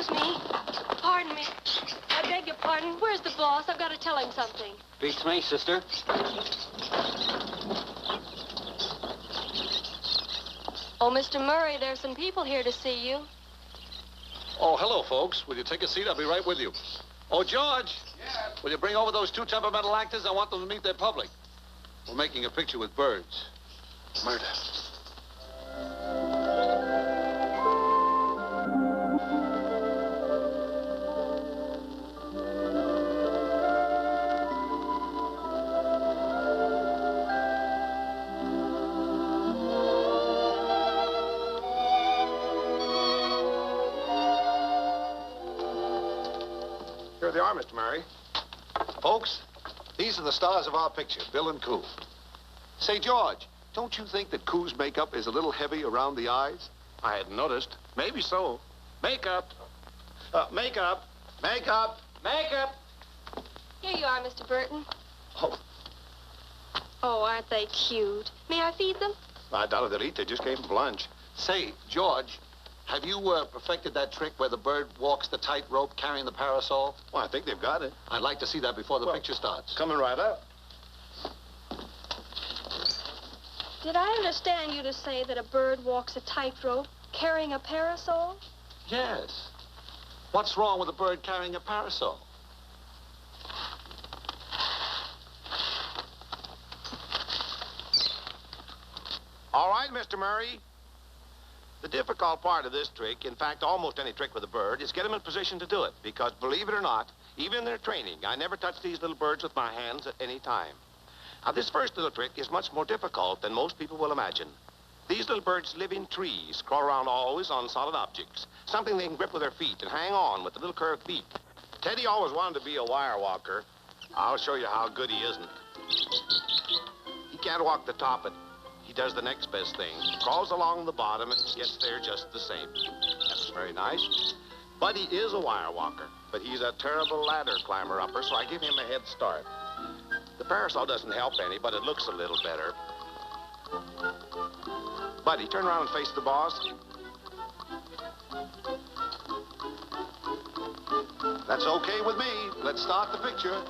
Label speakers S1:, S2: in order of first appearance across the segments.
S1: Excuse me. Pardon me. I beg your pardon. Where's the boss? I've got to tell him something.
S2: Beats me, sister.
S1: Oh, Mr. Murray, there's some people here to see you.
S3: Oh, hello, folks. Will you take a seat? I'll be right with you. Oh, George.
S4: Yes?
S3: Will you bring over those two temperamental actors? I want them to meet their public. We're making a picture with birds. Murder.
S4: Here they are, Mr. Murray.
S3: Folks, these are the stars of our picture, Bill and Coo. Say, George, don't you think that Coo's makeup is a little heavy around the eyes?
S4: I hadn't noticed. Maybe so. Makeup. Makeup. Makeup. Makeup.
S1: Here you are, Mr. Burton.
S4: Oh,
S1: Oh, aren't they cute? May I feed them?
S4: I doubt if they'll eat. They just came from lunch.
S3: Say, George, have you perfected that trick where the bird walks the tightrope carrying the parasol?
S4: Well, I think they've got it.
S3: I'd like to see that before the picture starts.
S4: Coming right up.
S1: Did I understand you to say that a bird walks a tightrope carrying a parasol?
S3: Yes. What's wrong with a bird carrying a parasol?
S4: All right, Mr. Murray. The difficult part of this trick, in fact, almost any trick with a bird, is get them in position to do it. Because, believe it or not, even in their training, I never touch these little birds with my hands at any time. Now, this first little trick is much more difficult than most people will imagine. These little birds live in trees, crawl around always on solid objects, something they can grip with their feet and hang on with a little curved beak. Teddy always wanted to be a wire walker. I'll show you how good he isn't. He can't walk the top, but he does the next best thing. Crawls along the bottom and gets there just the same. That's very nice. Buddy is a wire walker, but he's a terrible ladder climber-upper, so I give him a head start. The parasol doesn't help any, but it looks a little better. Buddy, turn around and face the boss.
S3: That's okay with me. Let's start the picture.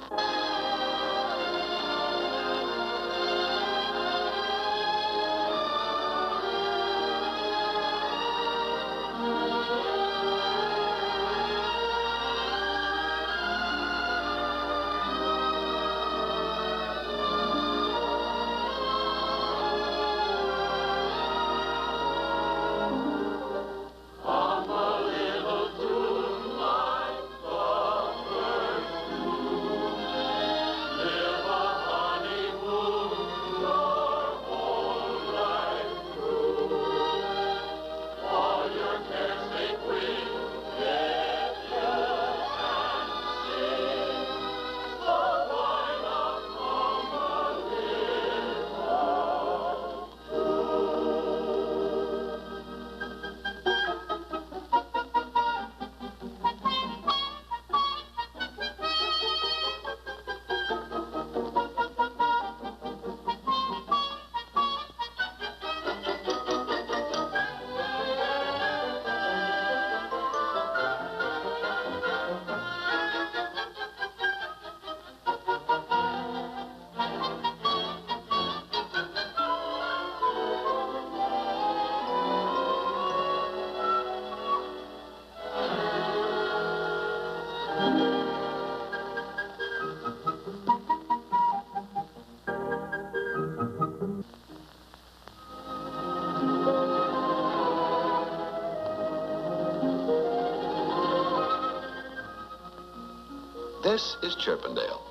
S3: This is Chirpendale,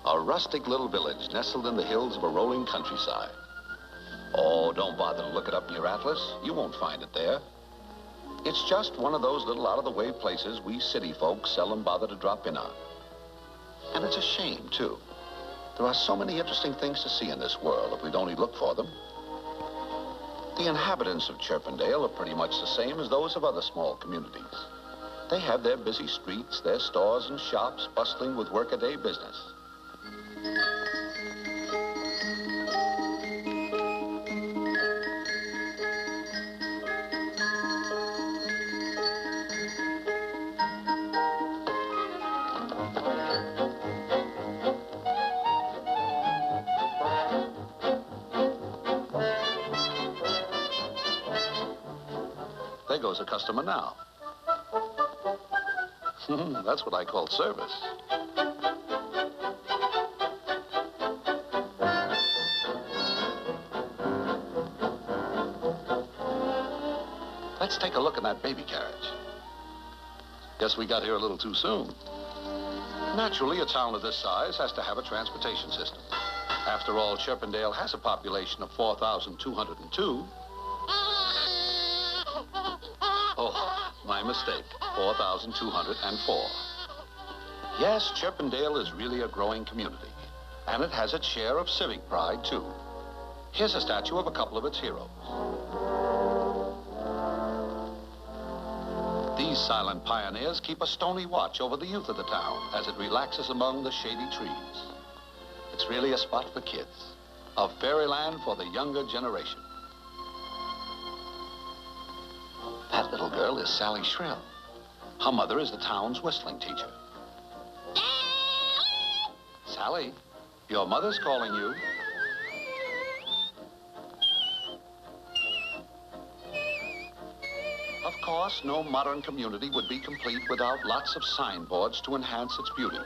S3: a rustic little village nestled in the hills of a rolling countryside. Oh, don't bother to look it up in your atlas. You won't find it there. It's just one of those little out-of-the-way places we city folks seldom bother to drop in on. And it's a shame, too. There are so many interesting things to see in this world if we'd only look for them. The inhabitants of Chirpendale are pretty much the same as those of other small communities. They have their busy streets, their stores and shops bustling with workaday business. goes a customer now. That's what I call service. Let's take a look at that baby carriage. Guess we got here a little too soon. Naturally, a town of this size has to have a transportation system. After all, Chirpendale has a population of 4,202. Oh, my mistake. 4,204. Yes, Chirpendale is really a growing community, and it has its share of civic pride, too. Here's a statue of a couple of its heroes. These silent pioneers keep a stony watch over the youth of the town as it relaxes among the shady trees. It's really a spot for kids, a fairyland for the younger generation. That little girl is Sally Shrill. Her mother is the town's whistling teacher. Sally, your mother's calling you. Of course, no modern community would be complete without lots of signboards to enhance its beauty.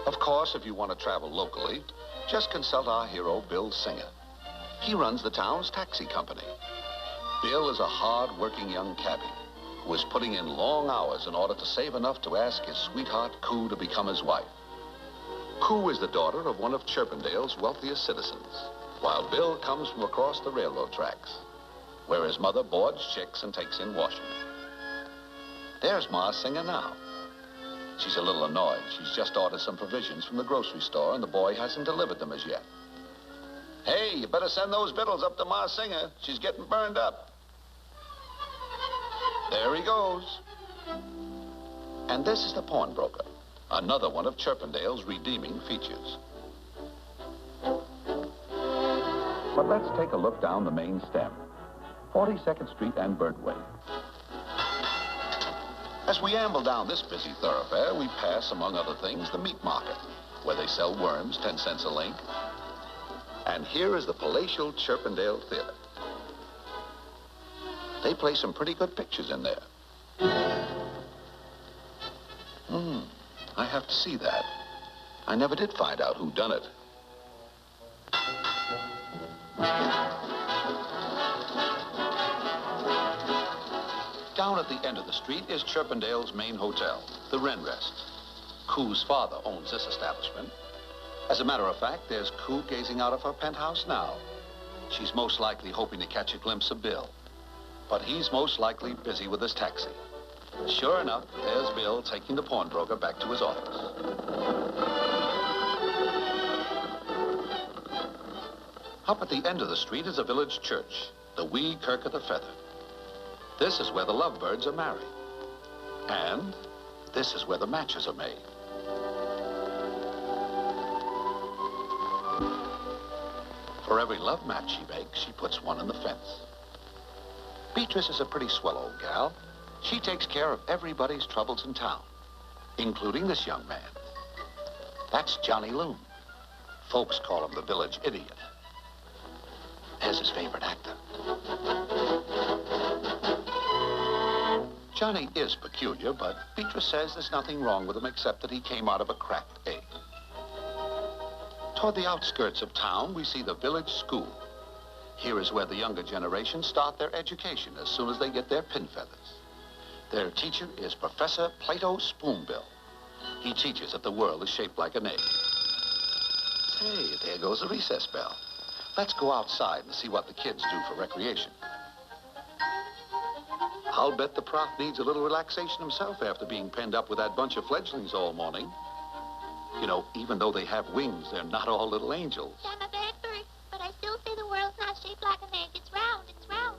S3: Of course, if you want to travel locally, just consult our hero, Bill Singer. He runs the town's taxi company. Bill is a hard-working young cabbie who is putting in long hours in order to save enough to ask his sweetheart, Coo, to become his wife. Coo is the daughter of one of Chirpendale's wealthiest citizens, while Bill comes from across the railroad tracks, where his mother boards chicks and takes in washing. There's Ma Singer now. She's a little annoyed. She's just ordered some provisions from the grocery store, and the boy hasn't delivered them as yet. Hey, you better send those victuals up to Ma Singer. She's getting burned up. There he goes. And this is the pawnbroker, another one of Chirpendale's redeeming features. But let's take a look down the main stem, 42nd Street and Birdway. As we amble down this busy thoroughfare, we pass, among other things, the meat market, where they sell worms, 10 cents a link. And here is the palatial Chirpendale Theater. They play some pretty good pictures in there. I have to see that. I never did find out who done it. Down at the end of the street is Chirpendale's main hotel, the Wren Rest. Coo's father owns this establishment. As a matter of fact, there's Coo gazing out of her penthouse now. She's most likely hoping to catch a glimpse of Bill. But he's most likely busy with his taxi. Sure enough, there's Bill taking the pawnbroker back to his office. Up at the end of the street is a village church, the wee Kirk of the Feather. This is where the lovebirds are married. And this is where the matches are made. For every love match she makes, she puts one in the fence. Beatrice is a pretty swell old gal. She takes care of everybody's troubles in town, including this young man. That's Johnny Loon. Folks call him the village idiot. There's his favorite actor. Johnny is peculiar, but Beatrice says there's nothing wrong with him except that he came out of a cracked egg. Toward the outskirts of town, we see the village school. Here is where the younger generation start their education as soon as they get their pin feathers. Their teacher is Professor Plato Spoonbill. He teaches that the world is shaped like an egg. Hey, there goes the recess bell. Let's go outside and see what the kids do for recreation. I'll bet the prof needs a little relaxation himself after being penned up with that bunch of fledglings all morning. You know, even though they have wings, they're not all little angels.
S2: I'm a bad bird, but I still say the world's not shaped like an egg. It's round, it's round.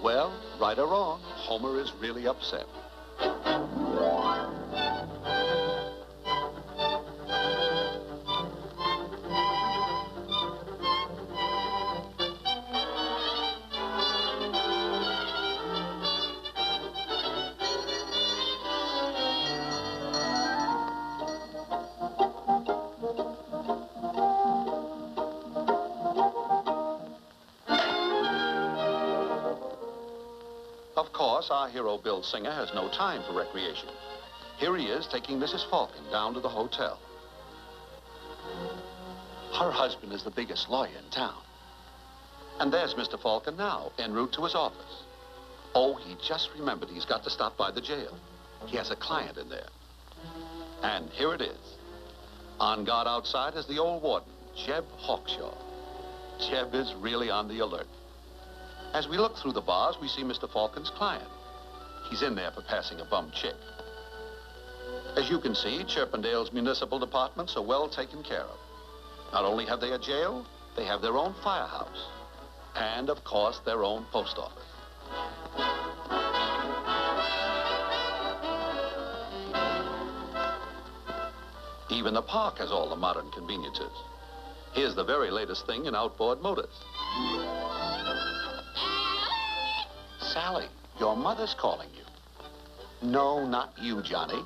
S3: Well, right or wrong, Homer is really upset. Of course, our hero, Bill Singer, has no time for recreation. Here he is taking Mrs. Falcon down to the hotel. Her husband is the biggest lawyer in town. And there's Mr. Falcon now, en route to his office. Oh, he just remembered he's got to stop by the jail. He has a client in there. And here it is. On guard outside is the old warden, Jeb Hawkshaw. Jeb is really on the alert. As we look through the bars, we see Mr. Falcon's client. He's in there for passing a bum chick. As you can see, Chirpendale's municipal departments are well taken care of. Not only have they a jail, they have their own firehouse. And, of course, their own post office. Even the park has all the modern conveniences. Here's the very latest thing in outboard motors. Sally, your mother's calling you. No, not you, Johnny.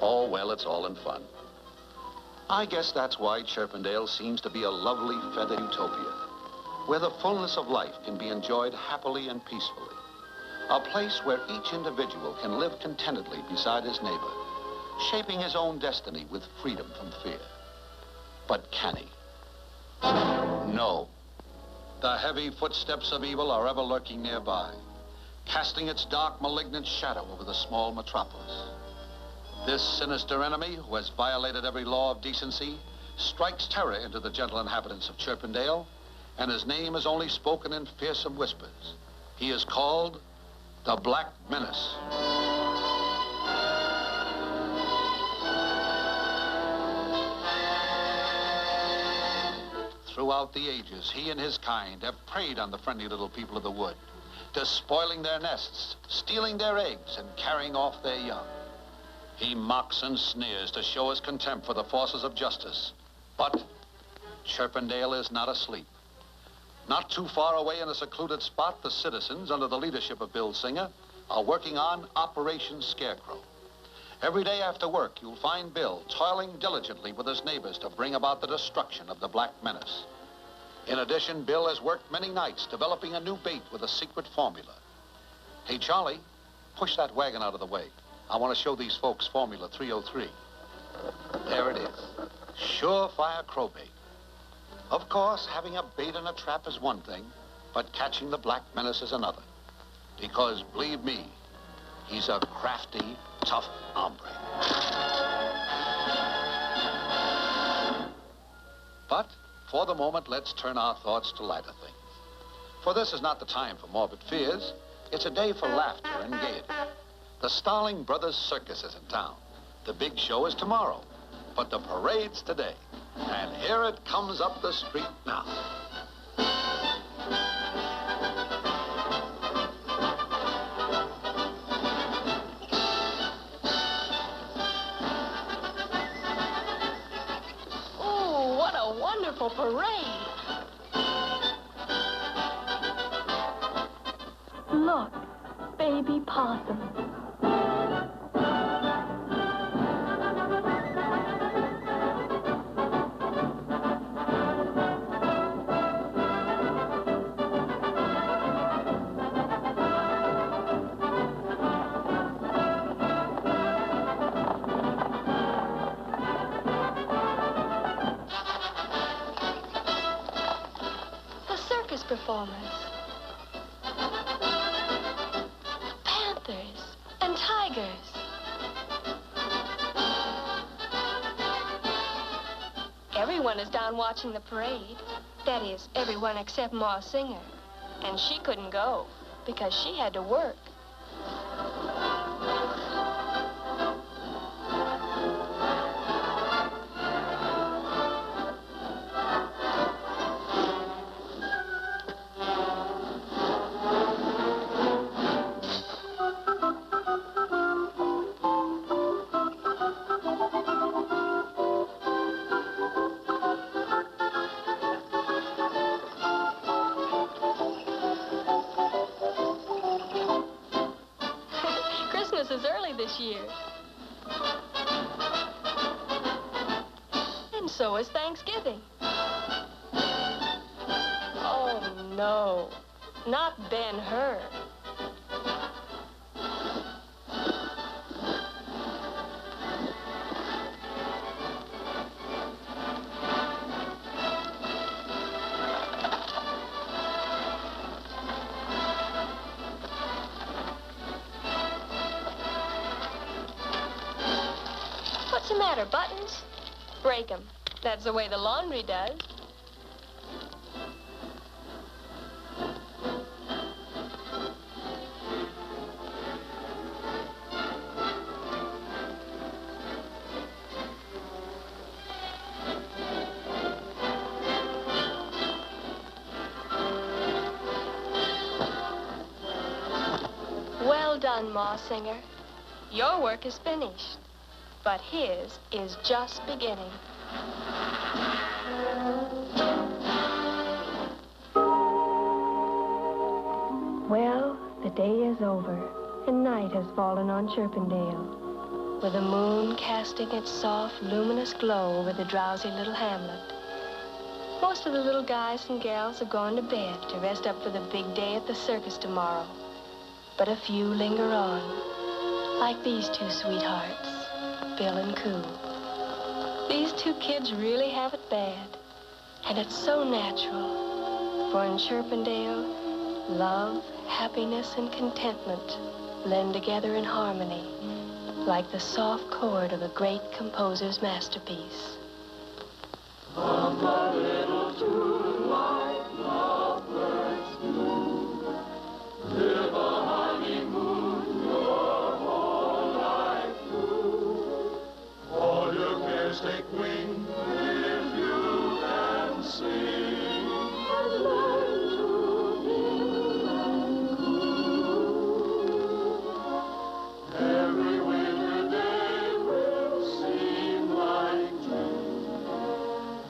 S3: Oh, well, it's all in fun. I guess that's why Chirpendale seems to be a lovely feathered utopia, where the fullness of life can be enjoyed happily and peacefully. A place where each individual can live contentedly beside his neighbor, shaping his own destiny with freedom from fear. But can he? No. The heavy footsteps of evil are ever lurking nearby, casting its dark, malignant shadow over the small metropolis. This sinister enemy, who has violated every law of decency, strikes terror into the gentle inhabitants of Chirpendale, and his name is only spoken in fearsome whispers. He is called the Black Menace. Throughout the ages, he and his kind have preyed on the friendly little people of the wood, despoiling their nests, stealing their eggs, and carrying off their young. He mocks and sneers to show his contempt for the forces of justice. But Chirpendale is not asleep. Not too far away in a secluded spot, the citizens, under the leadership of Bill Singer, are working on Operation Scarecrow. Every day after work, you'll find Bill toiling diligently with his neighbors to bring about the destruction of the Black Menace. In addition, Bill has worked many nights developing a new bait with a secret formula. Hey, Charlie, push that wagon out of the way. I want to show these folks Formula 303. There it is. Surefire crowbait. Of course, having a bait in a trap is one thing, but catching the Black Menace is another. Because, believe me, he's a crafty, tough hombre. But, for the moment, let's turn our thoughts to lighter things. For this is not the time for morbid fears. It's a day for laughter and gaiety. The Starling Brothers Circus is in town. The big show is tomorrow, but the parade's today. And here it comes up the street now.
S1: Oh, what a wonderful parade. Look, baby possum. Performers. Panthers and tigers. Everyone is down watching the parade. That is, everyone except Ma Singer. And she couldn't go because she had to work. Is early this year. And so is Thanksgiving. Oh, no. not Ben-Hur.
S2: What's the matter, Buttons?
S1: Break 'em. That's the way the laundry does. Well done, Ma Singer. Your work is finished, but his is just beginning. Well, the day is over, and night has fallen on Chirpendale, with the moon casting its soft, luminous glow over the drowsy little hamlet. Most of the little guys and gals have gone to bed to rest up for the big day at the circus tomorrow. But a few linger on, like these two sweethearts, Bill and Coo. These two kids really have it bad, and it's so natural, for in Chirpendale, love, happiness, and contentment blend together in harmony, like the soft chord of a great composer's masterpiece.
S5: Come a little tune like lovebirds do. Live a honeymoon your whole life through. All your cares take wing if you can sing. And learn to live and cool. Every winter day will seem like June.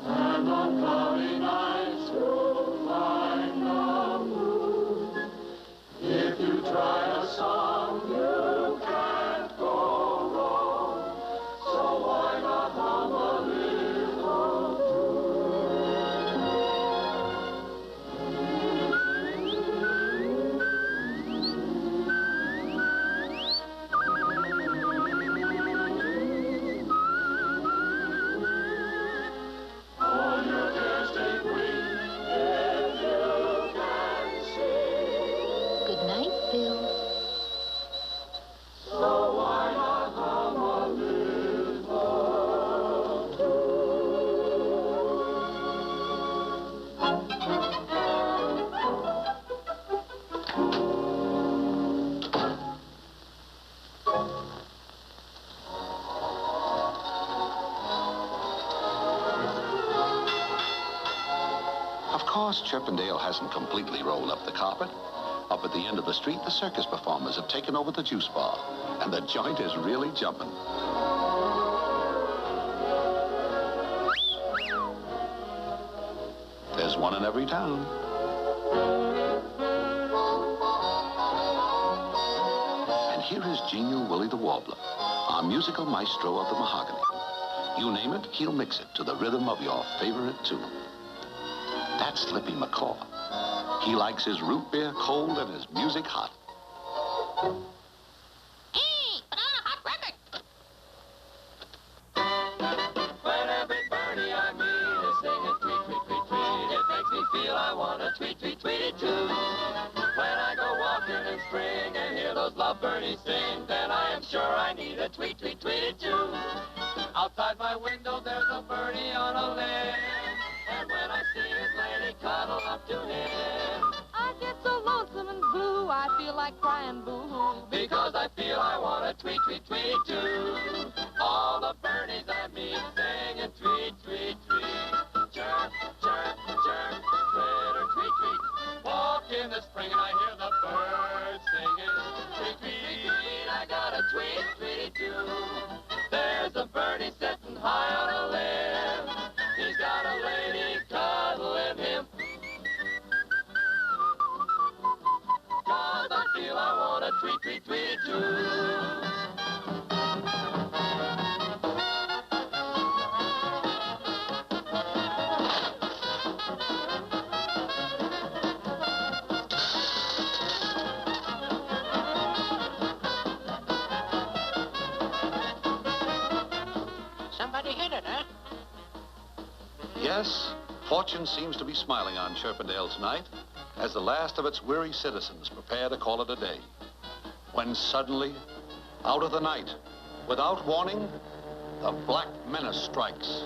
S5: And on cloudy nights you'll find the moon. If you try a song, you can't go wrong. So why not hum a little all your cares take wing if you can see.
S2: Good night, Bill.
S5: So why not hum a little
S3: Of course, Chirpendale hasn't completely rolled up the carpet. Up at the end of the street, the circus performers have taken over the juice bar, and the joint is really jumping. There's one in every town. And here is genial Willie the Warbler, our musical maestro of the mahogany. You name it, he'll mix it to the rhythm of your favorite tune. That's Slippy McCaw. He likes his root beer cold and his music hot.
S2: Hey, put on a hot record.
S5: When every birdie I meet is singing tweet, tweet, tweet, tweet, it makes me feel I want to tweet, tweet, tweet it too. When I go walking in spring and hear those love birdies sing, then I am sure I need a tweet, tweet, tweet it too. Outside my window there's a birdie on a limb, and when I see his lady cuddle up to him,
S6: I get so lonesome and blue, I feel like crying boo-hoo.
S5: because I feel I want to tweet, tweet, tweet too. All the birdies I meet singing tweet, tweet, tweet. Chirp, chirp, chirp, twitter, tweet, tweet. Walk in the spring and I hear the birds singing tweet, tweet, tweet. I got a tweet, tweet too. There's a birdie sitting high on a limb. He's got a lady cuddling him. 'Cause I feel I want to tweet, tweet, tweet too.
S3: Yes, fortune seems to be smiling on Chirpendale tonight as the last of its weary citizens prepare to call it a day. When suddenly, out of the night, without warning, the Black Menace strikes.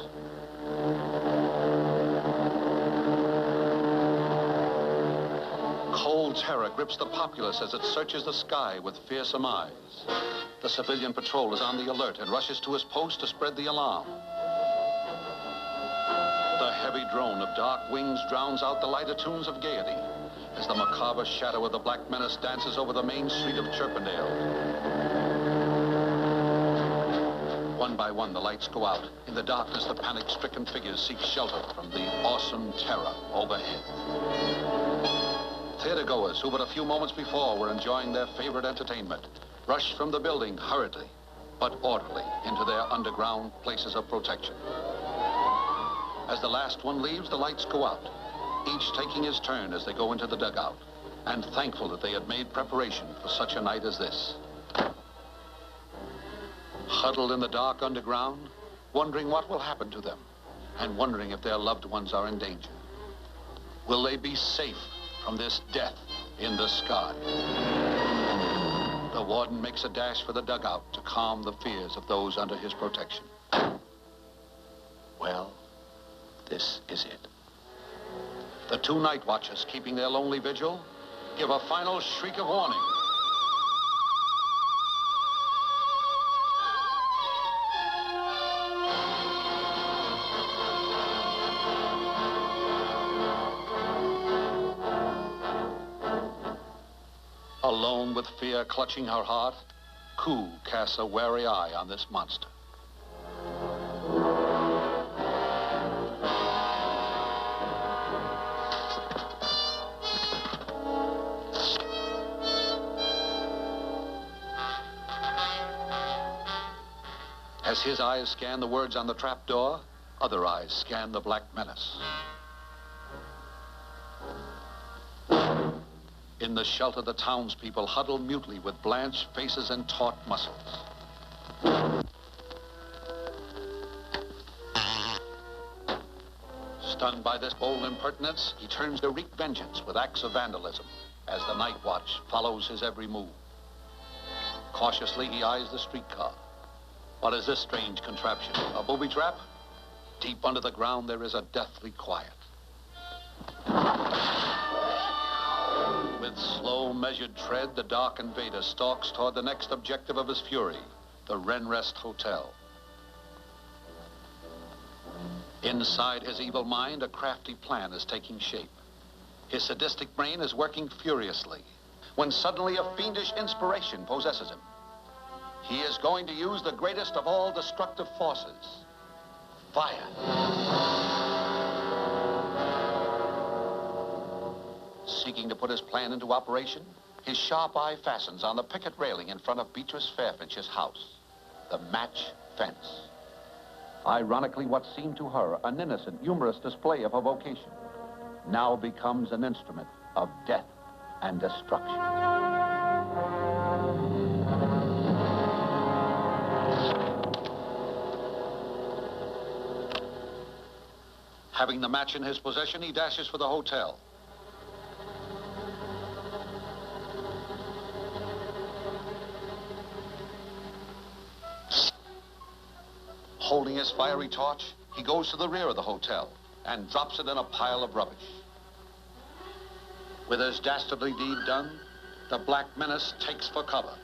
S3: Cold terror grips the populace as it searches the sky with fearsome eyes. The civilian patrol is on the alert and rushes to his post to spread the alarm. The heavy drone of dark wings drowns out the lighter tunes of gaiety as the macabre shadow of the Black Menace dances over the main street of Chirpendale. One by one, the lights go out. In the darkness, the panic-stricken figures seek shelter from the awesome terror overhead. Theatergoers who but a few moments before were enjoying their favorite entertainment rush from the building hurriedly, but orderly, into their underground places of protection. As the last one leaves, the lights go out, each taking his turn as they go into the dugout, and thankful that they had made preparation for such a night as this. Huddled in the dark underground, wondering what will happen to them, and wondering if their loved ones are in danger. Will they be safe from this death in the sky? The warden makes a dash for the dugout to calm the fears of those under his protection. Well, this is it. The two night watchers keeping their lonely vigil give a final shriek of warning. Alone with fear clutching her heart, COO casts a wary eye on this monster. As his eyes scan the words on the trapdoor, other eyes scan the Black Menace. In the shelter, the townspeople huddle mutely with blanched faces and taut muscles. Stunned by this bold impertinence, he turns to wreak vengeance with acts of vandalism as the night watch follows his every move. Cautiously, he eyes the streetcar. What is this strange contraption? A booby trap? Deep under the ground, there is a deathly quiet. With slow, measured tread, the dark invader stalks toward the next objective of his fury, the Renrest Hotel. Inside his evil mind, a crafty plan is taking shape. His sadistic brain is working furiously when suddenly a fiendish inspiration possesses him. He is going to use the greatest of all destructive forces, fire. Seeking to put his plan into operation, his sharp eye fastens on the picket railing in front of Beatrice Fairfinch's house, the match fence. Ironically, what seemed to her an innocent, humorous display of her vocation now becomes an instrument of death and destruction. Having the match in his possession, he dashes for the hotel. Holding his fiery torch, he goes to the rear of the hotel and drops it in a pile of rubbish. With his dastardly deed done, the Black Menace takes for cover.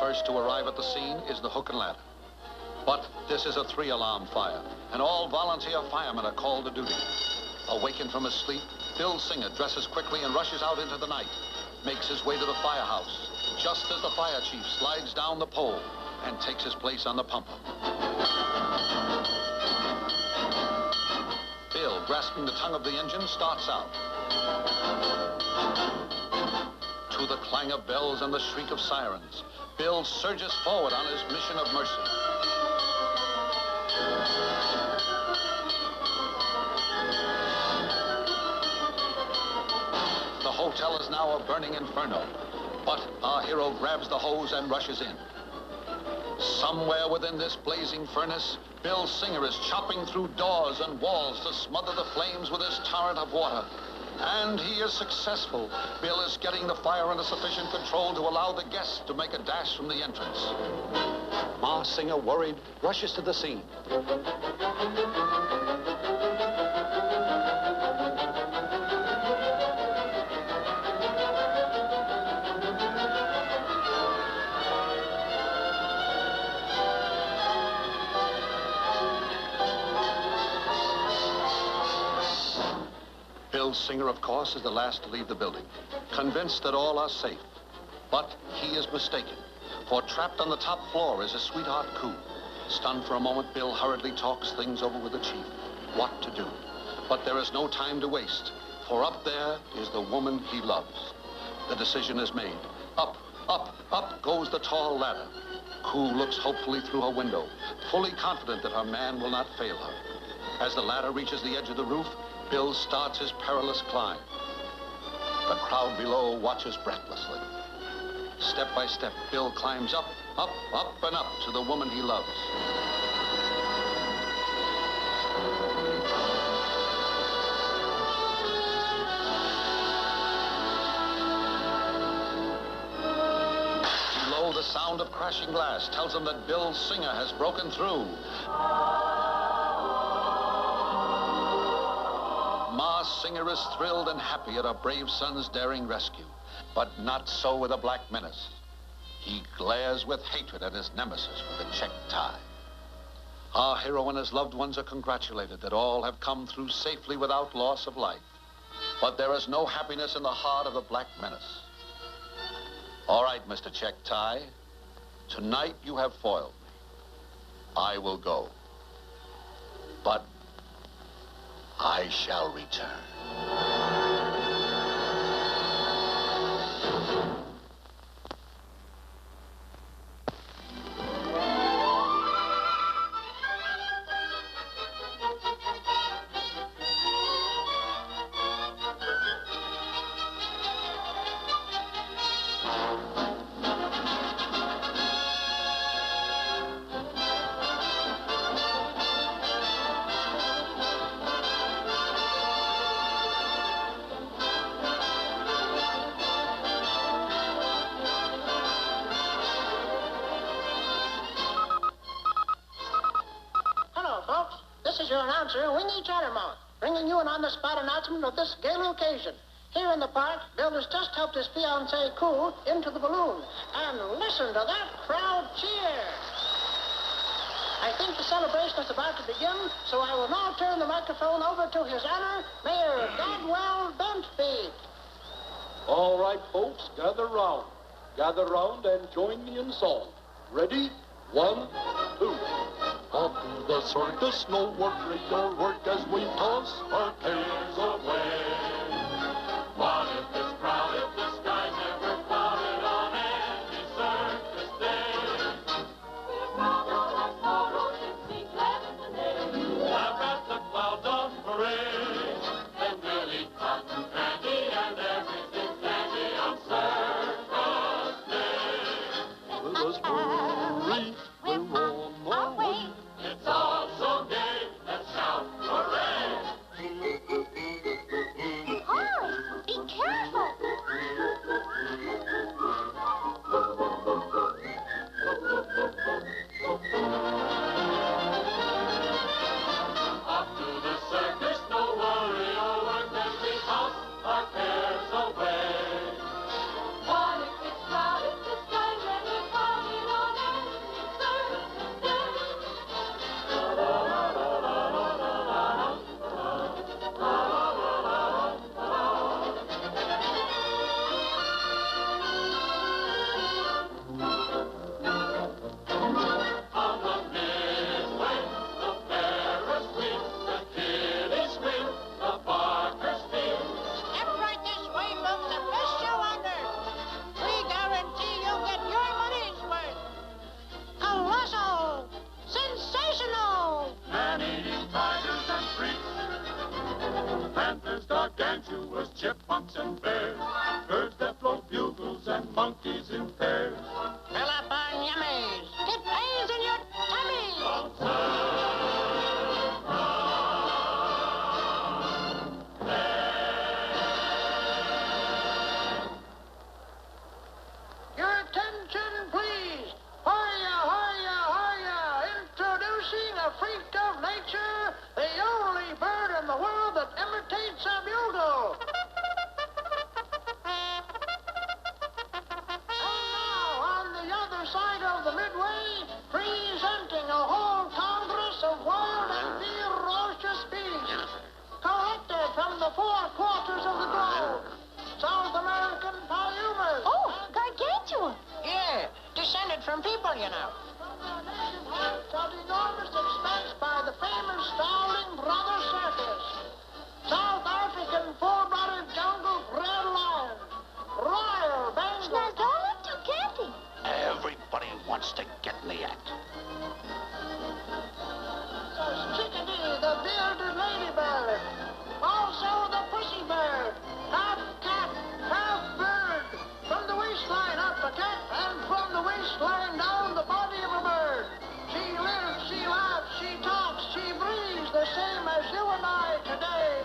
S3: First to arrive at the scene is the hook and ladder. But this is a 3-alarm fire, and all volunteer firemen are called to duty. Awakened from his sleep, Bill Singer dresses quickly and rushes out into the night, makes his way to the firehouse, just as the fire chief slides down the pole and takes his place on the pumper. Bill, grasping the tongue of the engine, starts out. To the clang of bells and the shriek of sirens, Bill surges forward on his mission of mercy. The hotel is now a burning inferno, but our hero grabs the hose and rushes in. Somewhere within this blazing furnace, Bill Singer is chopping through doors and walls to smother the flames with his torrent of water. And he is successful. Bill is getting the fire under sufficient control to allow the guests to make a dash from the entrance. Ma Singer, worried, rushes to the scene. Bill Singer, of course, is the last to leave the building, convinced that all are safe. But he is mistaken, for trapped on the top floor is his sweetheart, Coo. Stunned for a moment, Bill hurriedly talks things over with the chief. What to do? But there is no time to waste, for up there is the woman he loves. The decision is made. Up, up, up goes the tall ladder. Coo looks hopefully through her window, fully confident that her man will not fail her. As the ladder reaches the edge of the roof, Bill starts his perilous climb. The crowd below watches breathlessly. Step by step, Bill climbs up, up, up, and up to the woman he loves. Below, the sound of crashing glass tells him that Bill Singer has broken through. Ma Singer is thrilled and happy at her brave son's daring rescue, but not so with a Black Menace. He glares with hatred at his nemesis with a checked tie. Our hero and his loved ones are congratulated that all have come through safely without loss of life. But there is no happiness in the heart of the Black Menace. All right, Mr. Checked Tie. Tonight you have foiled me. I will go. But I shall return.
S7: Wingy Chattermouth, bringing you an on-the-spot announcement of this gala occasion. Here in the park, Bill has just helped his fiancée, Coo, into the balloon. And listen to that crowd cheer. I think the celebration is about to begin, so I will now turn the microphone over to His Honor, Mayor Dodwell Bentby.
S8: All right, folks, gather round. Gather round and join me in song. Ready? 1, 2. Off to the circus, no work, regular work as we toss our cares away.
S5: What if this crowd, if the sky's ever clouded on any circus day? We're proud of our sorrows and sing glad in the day. I've got the clouds on parade, and we'll eat cotton candy and everything dandy on circus day.
S8: Let us hurry, we're on our way.
S5: It's all so gay, let's shout hooray!
S7: the 4 quarters of the globe. South American polyumers.
S2: Oh, gargantuan.
S7: Yeah, descended from people, you know. Of enormous expense by the famous Starling Brothers Circus. South African full-blooded jungle red lion. Royal Bengal.
S2: Now, don't look too canty.
S3: Everybody wants to get in the act.
S7: Chickadee, the bearded ladybird. Also the pussy bird. Half cat, half bird. From the waistline up a cat, and from the waistline down the body of a bird. She lives, she laughs, she talks, she breathes the same as you and I today.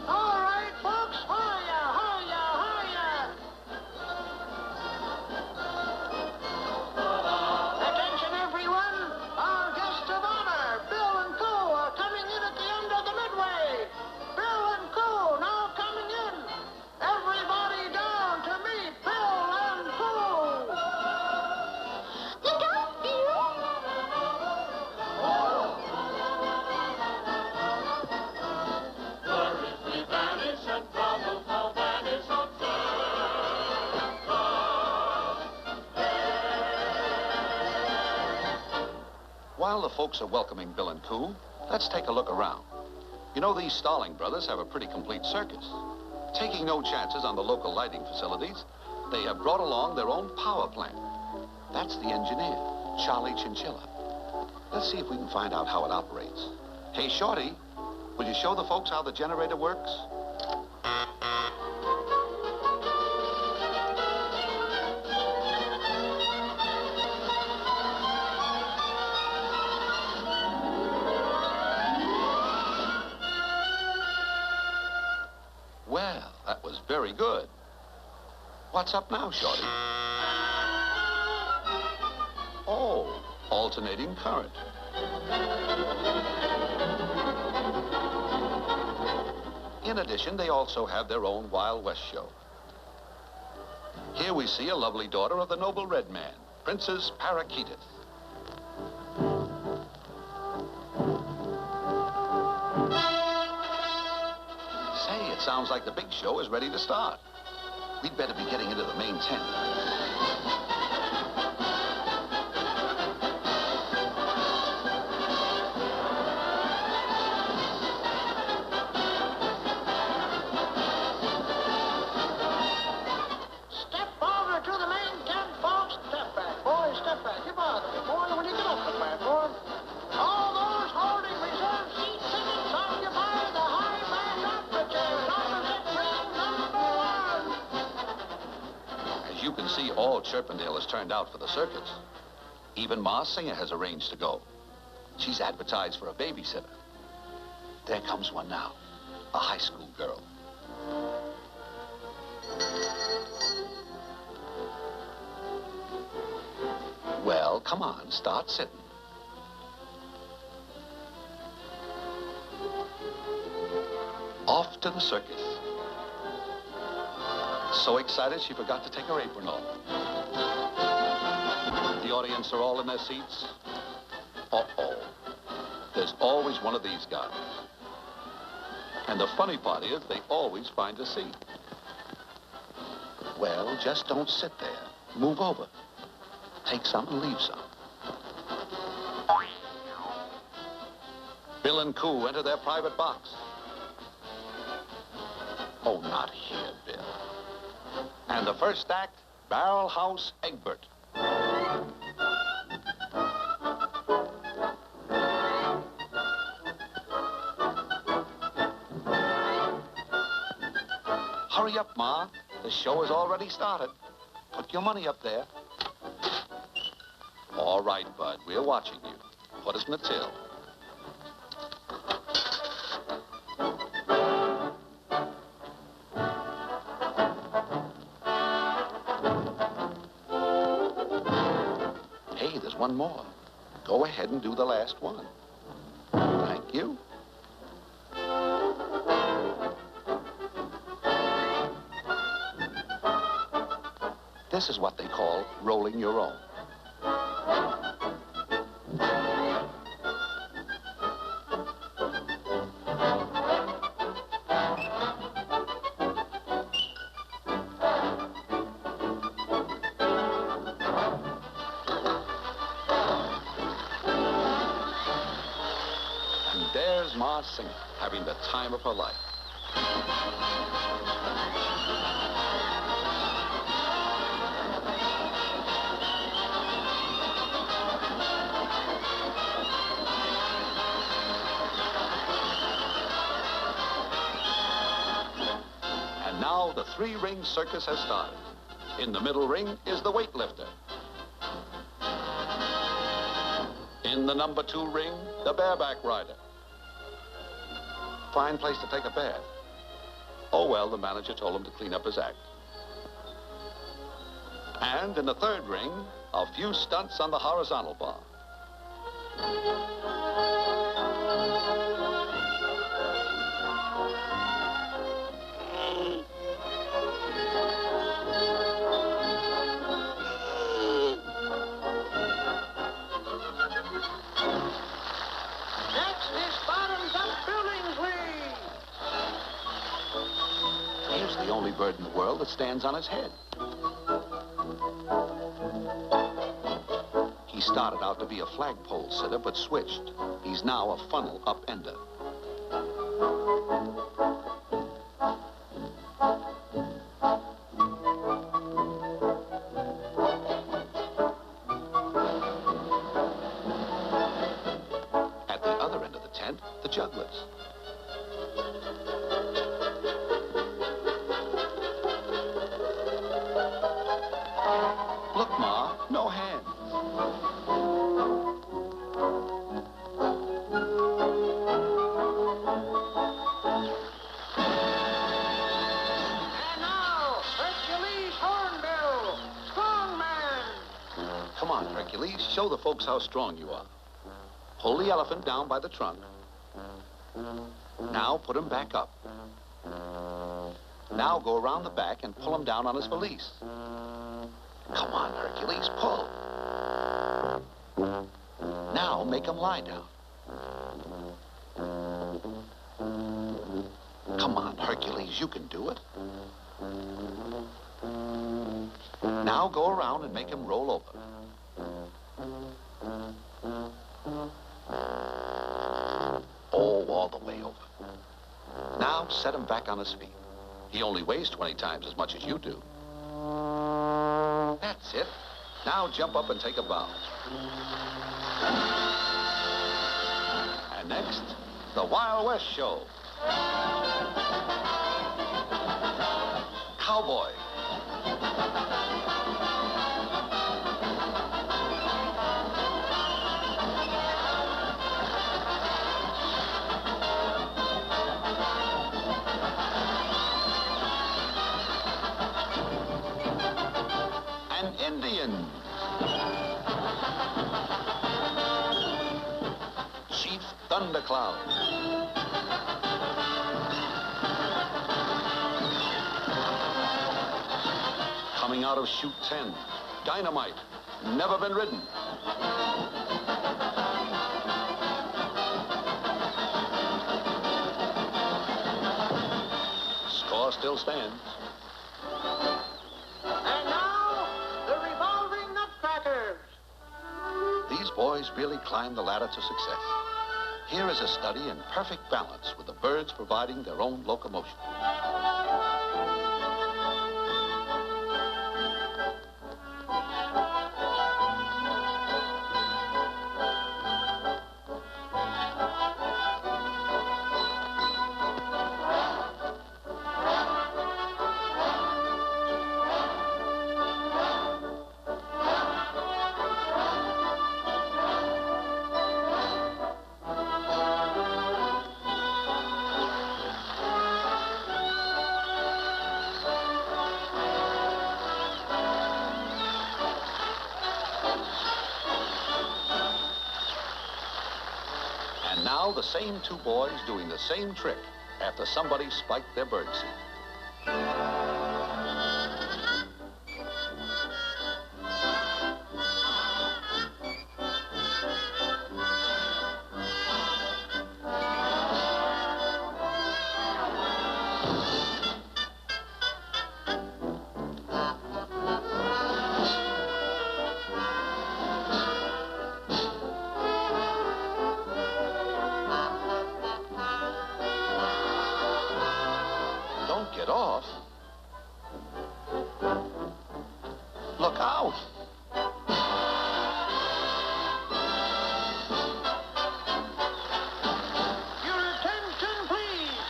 S7: All right, folks, hoya, hoya, hoya. Attention, everyone. Our guest of honor, Bill and Co. are coming in at the end of the midway. Bill and Co. now coming in. Everybody down to meet Bill and Co.
S2: Look out, Bill.
S5: Birds we vanish and troubles all vanish on
S3: While the folks are welcoming Bill and Coo, let's take a look around. You know, these Starling brothers have a pretty complete circus. Taking no chances on the local lighting facilities, they have brought along their own power plant. That's the engineer, Charlie Chinchilla. Let's see if we can find out how it operates. Hey, Shorty, will you show the folks how the generator works? Well, that was very good. What's up now, Shorty? Oh, alternating current. In addition, they also have their own Wild West show. Here we see a lovely daughter of the noble red man, Princess Parakeet. Say, it sounds like the big show is ready to start. We'd better be getting into the main tent.
S7: Step over to the main tent, folks. Step back, boy, step back. You bother me, boy, when you get off the platform. All those holding reserve seat tickets occupy the high band opera chairs opposite ring number 1.
S3: As you can see, all Chirpendale has turned out for the circus. Even Ma Singer has arranged to go. She's advertised for a babysitter. There comes one now, a high school girl. Well, come on, start sitting. Off to the circus. So excited she forgot to take her apron off. The audience are all in their seats. Uh-oh. There's always one of these guys. And the funny part is they always find a seat. Well, just don't sit there. Move over. Take some and leave some. Bill and Coo enter their private box. Oh, not here, Bill. And the first act, Barrel House Egbert. Hurry up, Ma. The show has already started. Put your money up there. All right, Bud. We're watching you. Put us in the till. Hey, there's one more. Go ahead and do the last one. Thank you. This is what they call rolling your own. And there's Ma singing, having the time of her life. And now the three-ring circus has started. In the middle ring is the weightlifter. In the number 2 ring, the bareback rider. Fine place to take a bath. Oh, well, the manager told him to clean up his act. And in the 3rd ring, a few stunts on the horizontal bar.
S7: Next is bottoms-up Billingsley.
S3: Here's the only bird in the world that stands on his head. He started out to be a flagpole sitter, but switched. He's now a funnel upender. At the other end of the tent, the jugglers. Look, Ma, no hands.
S7: And now, Hercules Hornbill, strongman.
S3: Come on, Hercules, show the folks how strong you are. Pull the elephant down by the trunk. Now put him back up. Now go around the back and pull him down on his valise. Come on, Hercules, pull. Now make him lie down. Come on, Hercules, you can do it. Now go around and make him roll over. Oh, all the way over. Now set him back on his feet. He only weighs 20 times as much as you do. That's it. Now jump up and take a bow. And next, the Wild West Show. Cowboy. An Indian. Chief Thundercloud. Coming out of chute 10, Dynamite, never been ridden. Score still stands.
S7: And now, the revolving nutcrackers.
S3: These boys really climbed the ladder to success. Here is a study in perfect balance with the birds providing their own locomotion. And now the same two boys doing the same trick after somebody spiked their birdseed. get off. Look out!
S7: Your attention, please.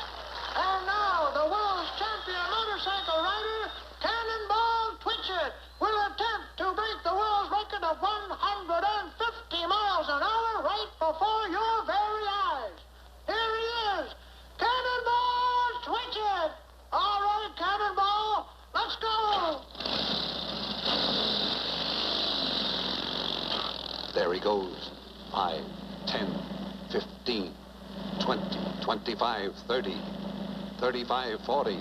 S7: And now, the world's champion motorcycle rider, Cannonball Twitchett, will attempt to break the world's record of 150 miles an hour right before your very eyes. Here he is, Cannonball Twitchett. All right, Cannonball, let's go.
S3: There he goes. 5, 10, 15, 20, 25, 30, 35, 40,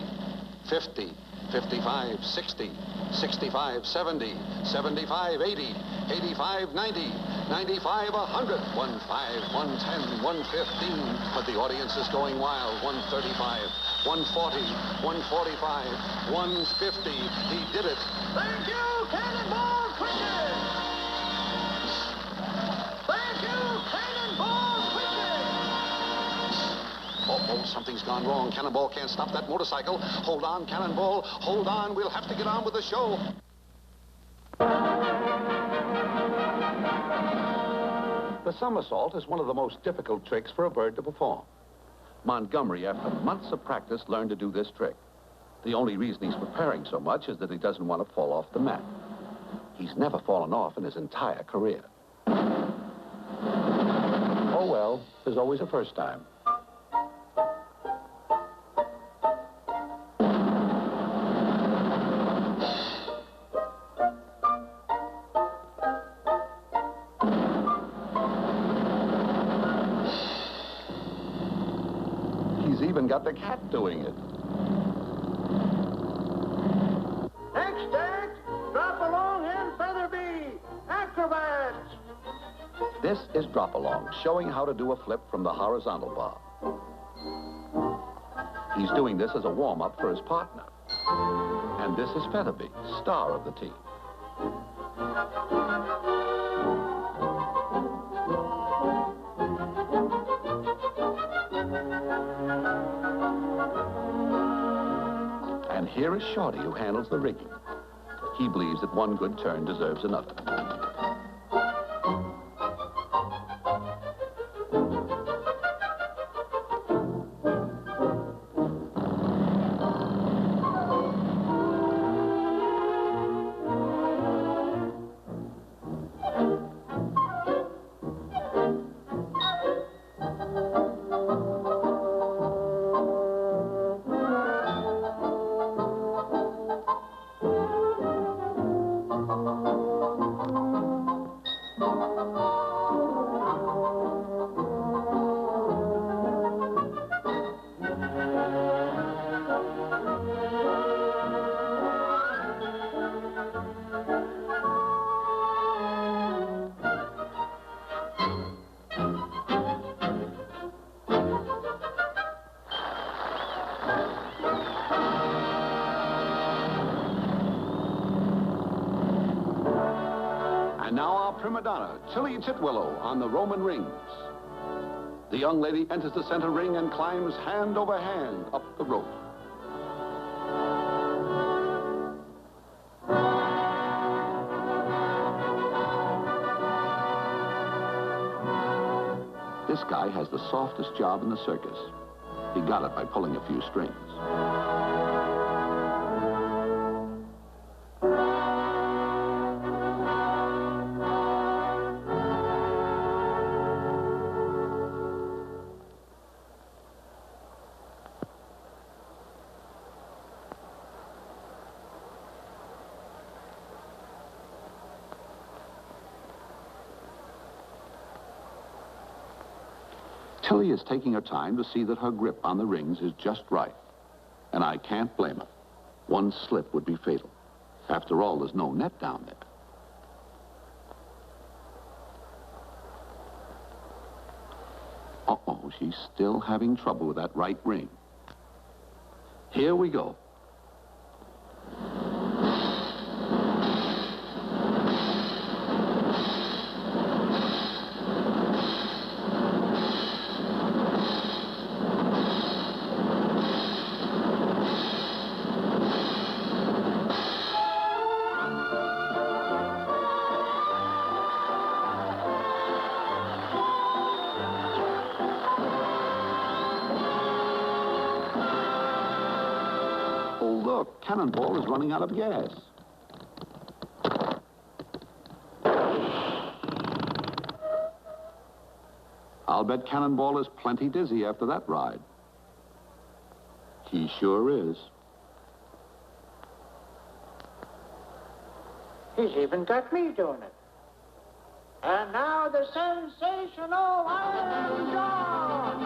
S3: 50, 55, 60, 65, 70, 75, 80, 85, 90, 95, 100, 15, 110, 115. But the audience is going wild. 135, 140, 145, 150. He did it.
S7: Thank you, Cannonball Twitchett. Thank you, Cannonball Twitchett.
S3: Oh, something's gone wrong. Cannonball can't stop that motorcycle. Hold on, Cannonball. Hold on. We'll have to get on with the show. The somersault is one of the most difficult tricks for a bird to perform. Montgomery, after months of practice, learned to do this trick. The only reason he's preparing so much is that he doesn't want to fall off the mat. He's never fallen off in his entire career. Oh, well, there's always a first time. He's even got the cat doing it.
S7: Next act, drop along and feathery. Acrobats.
S3: This is Drop Along, showing how to do a flip from the horizontal bar. He's doing this as a warm-up for his partner. And this is Featherby, star of the team. And here is Shorty, who handles the rigging. He believes that one good turn deserves another. And now our prima donna, Tilly Titwillow, on the Roman rings. The young lady enters the center ring and climbs hand over hand up the rope. This guy has the softest job in the circus. He got it by pulling a few strings. Tilly is taking her time to see that her grip on the rings is just right. And I can't blame her. One slip would be fatal. After all, there's no net down there. Uh-oh, she's still having trouble with that right ring. Here we go. Look, Cannonball is running out of gas. I'll bet Cannonball is plenty dizzy after that ride. He sure is.
S7: He's even got me doing it. And now the sensational Iron Jaw!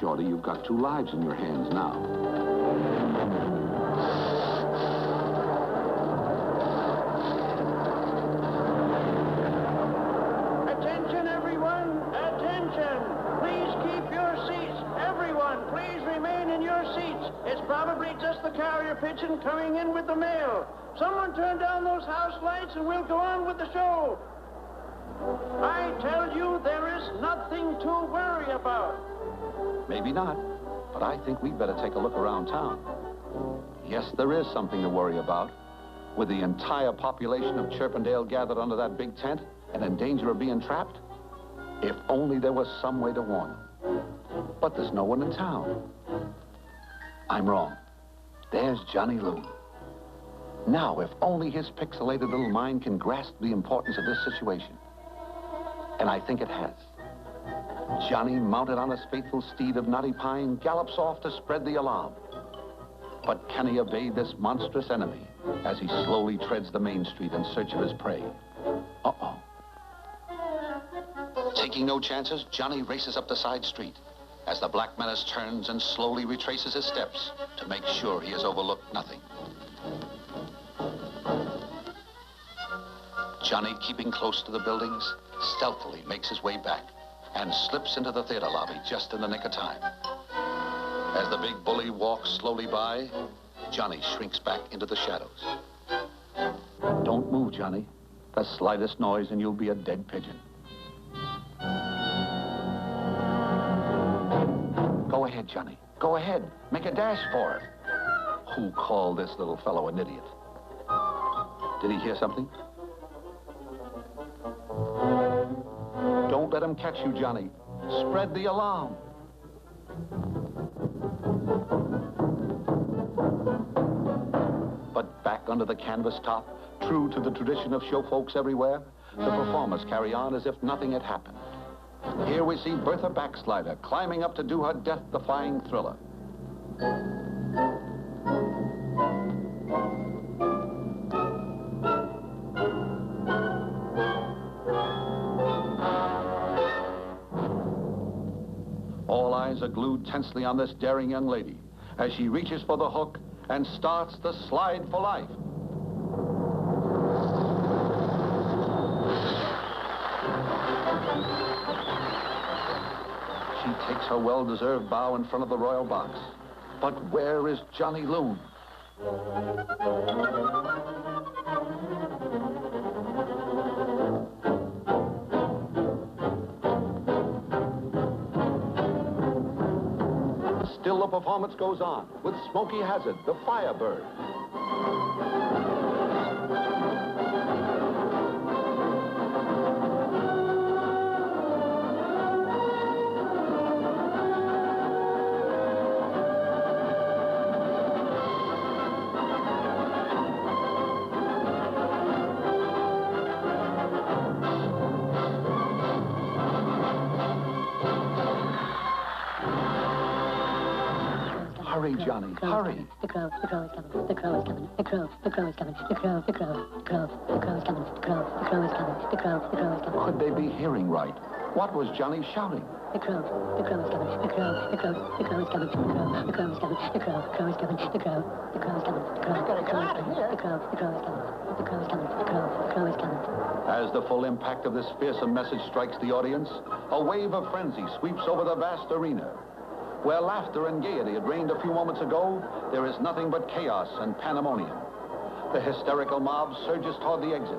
S3: Shorty, you've got 2 lives in your hands now.
S7: Attention, everyone! Attention! Please keep your seats. Everyone, please remain in your seats. It's probably just the carrier pigeon coming in with the mail. Someone turn down those house lights and we'll go on with the show. I tell you, there is nothing to worry about.
S3: Maybe not, but I think we'd better take a look around town. Yes, there is something to worry about. With the entire population of Chirpendale gathered under that big tent and in danger of being trapped, if only there was some way to warn them. But there's no one in town. I'm wrong. There's Johnny Loon. Now, if only his pixelated little mind can grasp the importance of this situation. And I think it has. Johnny, mounted on his faithful steed of knotty pine, gallops off to spread the alarm. But can he evade this monstrous enemy as he slowly treads the main street in search of his prey? Uh-oh. Taking no chances, Johnny races up the side street as the Black Menace turns and slowly retraces his steps to make sure he has overlooked nothing. Johnny, keeping close to the buildings, stealthily makes his way back and slips into the theater lobby just in the nick of time. As the big bully walks slowly by, Johnny shrinks back into the shadows. Don't move, Johnny. The slightest noise and you'll be a dead pigeon. Go ahead, Johnny. Go ahead. Make a dash for it. Who called this little fellow an idiot? Did he hear something? Don't let him catch you, Johnny. Spread the alarm. But back under the canvas top, true to the tradition of show folks everywhere, the performers carry on as if nothing had happened. Here we see Bertha Backslider climbing up to do her death-defying thriller. All eyes are glued tensely on this daring young lady as she reaches for the hook and starts the slide for life. She takes her well-deserved bow in front of the royal box. But where is Johnny Loon? Still the performance goes on with Smokey Hazard, the Firebird. Hurry, Johnny, hurry.
S9: The crow is coming. The crow is coming. The crow is coming. The crow is coming. The crow is coming. The crow is coming. The crow is coming.
S3: Could they be hearing right? What was Johnny shouting?
S9: The crow is coming. The crow is coming. The crow is coming. The crow is coming. The crow is coming. The crow is coming.
S7: I gotta get out of here.
S9: The crow is coming. The crow is coming. The crow is coming.
S3: As the full impact of this fearsome message strikes the audience, a wave of frenzy sweeps over the vast arena. Where laughter and gaiety had reigned a few moments ago, there is nothing but chaos and pandemonium. The hysterical mob surges toward the exit,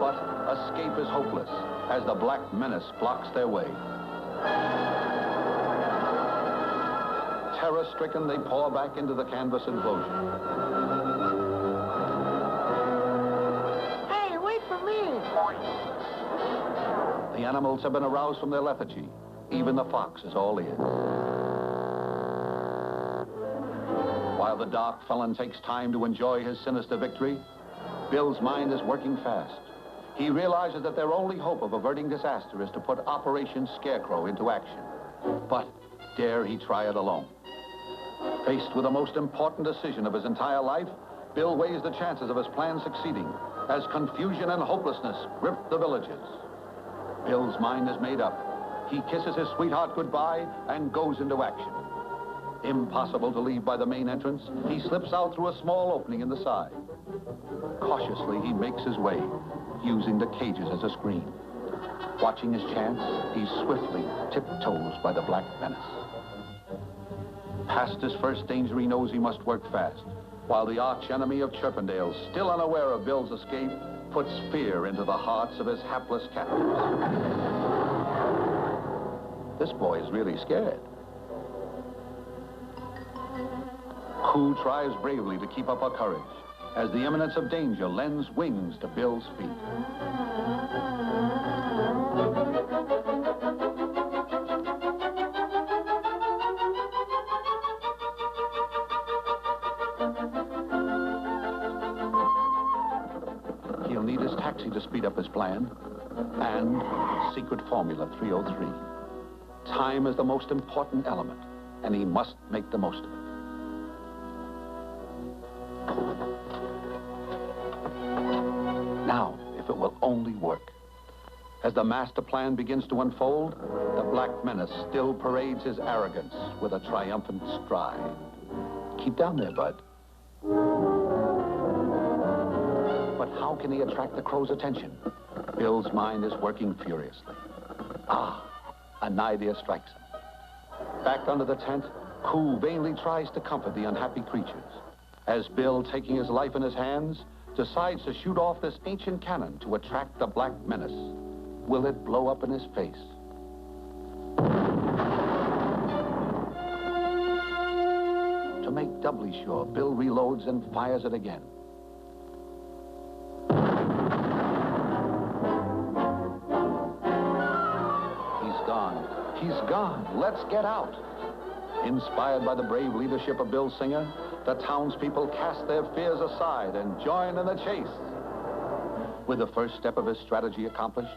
S3: but escape is hopeless as the Black Menace blocks their way. Terror-stricken, they pour back into the canvas enclosure.
S7: Hey, wait for me!
S3: The animals have been aroused from their lethargy. Even the fox is all ears. While the dark felon takes time to enjoy his sinister victory, Bill's mind is working fast. He realizes that their only hope of averting disaster is to put Operation Scarecrow into action. But dare he try it alone? Faced with the most important decision of his entire life, Bill weighs the chances of his plan succeeding as confusion and hopelessness grip the villages. Bill's mind is made up. He kisses his sweetheart goodbye and goes into action. Impossible to leave by the main entrance, he slips out through a small opening in the side. Cautiously, he makes his way, using the cages as a screen. Watching his chance, he swiftly tiptoes by the Black Menace. Past his first danger, he knows he must work fast, while the arch-enemy of Chirpendale, still unaware of Bill's escape, puts fear into the hearts of his hapless captives. This boy is really scared. Coo tries bravely to keep up her courage as the imminence of danger lends wings to Bill's feet. He'll need his taxi to speed up his plan, and secret formula 303. Time is the most important element, and he must make the most of it. Now, if it will only work. As the master plan begins to unfold, the Black Menace still parades his arrogance with a triumphant stride. Keep down there, bud. But how can he attract the crow's attention? Bill's mind is working furiously. An idea strikes him. Back under the tent, Coo vainly tries to comfort the unhappy creatures, as Bill, taking his life in his hands, decides to shoot off this ancient cannon to attract the Black Menace. Will it blow up in his face? To make doubly sure, Bill reloads and fires it again. He's gone. Let's get out. Inspired by the brave leadership of Bill Singer, the townspeople cast their fears aside and join in the chase. With the first step of his strategy accomplished,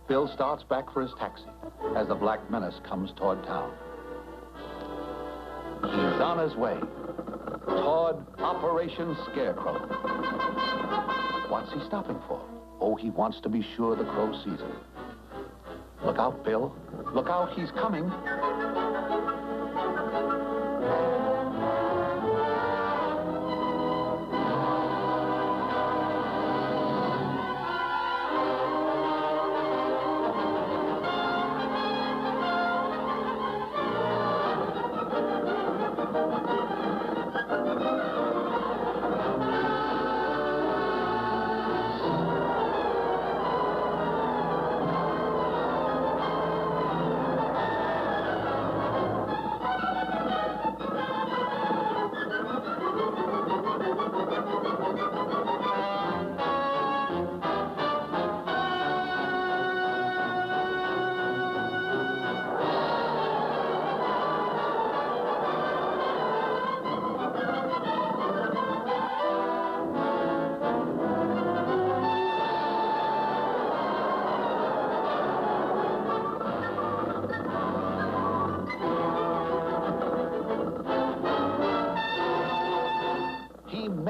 S3: Bill starts back for his taxi as the Black Menace comes toward town. He's on his way toward Operation Scarecrow. What's he stopping for? Oh, he wants to be sure the crow sees him. Look out, Bill. Look out, he's coming.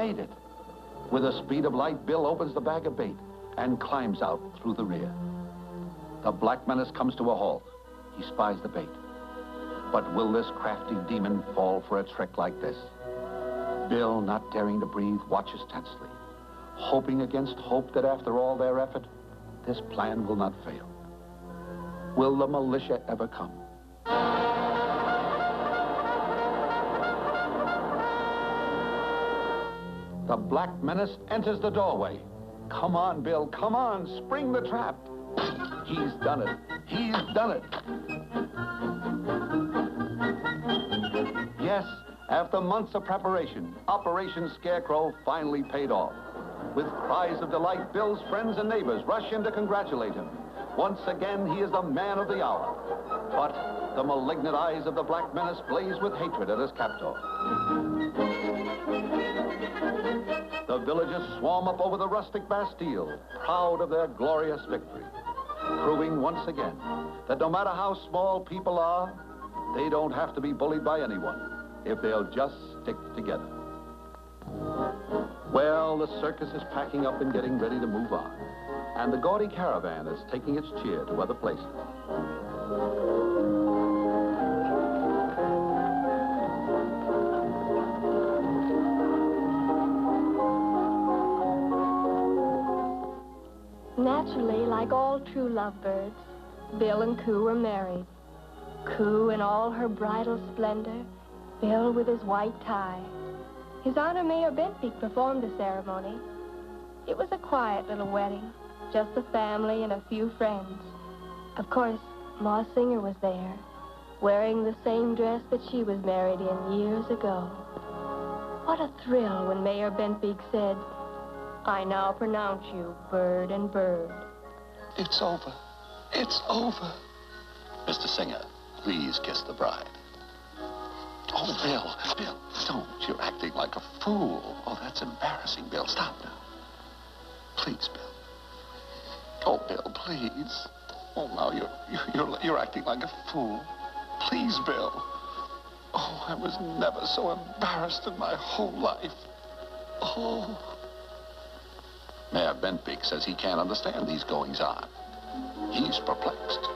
S3: made it. With the speed of light, Bill opens the bag of bait and climbs out through the rear. The Black Menace comes to a halt. He spies the bait. But will this crafty demon fall for a trick like this? Bill, not daring to breathe, watches tensely, hoping against hope that after all their effort, this plan will not fail. Will the militia ever come? The Black Menace enters the doorway. Come on, Bill, come on, spring the trap. He's done it. He's done it. Yes, after months of preparation, Operation Scarecrow finally paid off. With cries of delight, Bill's friends and neighbors rush in to congratulate him. Once again, he is the man of the hour. But the malignant eyes of the Black Menace blaze with hatred at his captor. The villagers swarm up over the rustic Bastille, proud of their glorious victory, proving once again that no matter how small people are, they don't have to be bullied by anyone if they'll just stick together. Well, the circus is packing up and getting ready to move on, and the gaudy caravan is taking its cheer to other places.
S1: Naturally, like all true lovebirds, Bill and Coo were married. Coo in all her bridal splendor, Bill with his white tie. His Honor Mayor Bentbeek performed the ceremony. It was a quiet little wedding, just the family and a few friends. Of course, Ma Singer was there, wearing the same dress that she was married in years ago. What a thrill when Mayor Bentbeek said, "I now pronounce you bird and bird."
S3: It's over. It's over. Mr. Singer, please kiss the bride. Oh, Bill, don't. You're acting like a fool. Oh, that's embarrassing, Bill. Stop now. Please, Bill. Oh, Bill, please. Oh, now you're acting like a fool. Please, Bill. Oh, I was never so embarrassed in my whole life. Oh. Mayor Bentbeek says he can't understand these goings-on. He's perplexed.